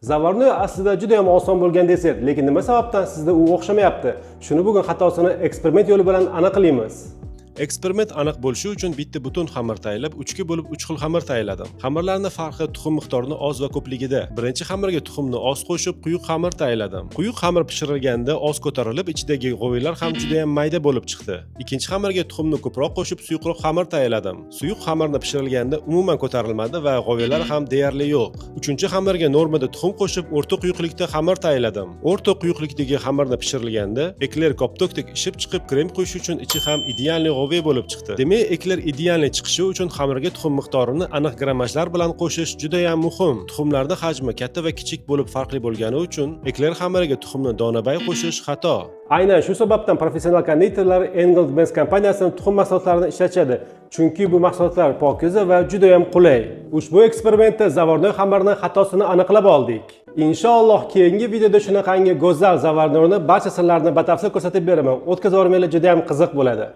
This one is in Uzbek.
Zavarnoy aslida juda ham oson bo'lgan desert, lekin nima sababdan sizda u o'xshamayapti? Shuni bugun xatosini eksperiment yo'li bilan aniqlaymiz. Eksperiment aniq bo'lishi uchun bitta butun xamir tayyorlab, 3 ga bo'lib 3 xil xamir tayyorladim. Xamirlarning farqi tuxum miqdorining oz va ko'pligida. Birinchi xamirga tuxumni oz qo'shib, quyuq xamir tayyorladim. Quyuq xamir pishirilganda oz ko'tarilib, ichidagi g'o'ylar ham juda ham mayda bo'lib chiqdi. Ikkinchi xamirga tuxumni ko'proq qo'shib, suyuqroq xamir tayyorladim. Suyuq xamirni pishirilganda umuman ko'tarilmadi va g'o'ylar ham deyarli yo'q. Uchinchi xamirga normada tuxum qo'shib, o'rta quyuqlikda xamir tayyorladim. O'rta quyuqlikdagi xamirni pishirilganda, ekler koptokdek ishib chiqib, krem quyish uchun ichi ham idealniy bo'lib chiqdi. Demak, ekler idealniy chiqishi uchun xamirga tuxum miqdorini aniq grammajlar bilan qo'shish juda ham muhim. Tuxumlarning hajmi katta va kichik bo'lib farqli bo'lgani uchun ekler xamiriga tuxumni donabay qo'shish xato. Aynan shu sababdan professional konditorlar Engels Benz kompaniyasining tuxum mahsulotlarini ishlatadi. Chunki bu mahsulotlar pokiza va juda ham qulay. Ushbu eksperimentda zavarnoy xamirning xatosini aniqlab oldik. Inshaalloh keyingi videoda shunaqangi go'zal zavarnoyni barcha sirlarini batafsil ko'rsatib beraman. O'tkazib o'rmanglar, juda ham qiziq bo'ladi.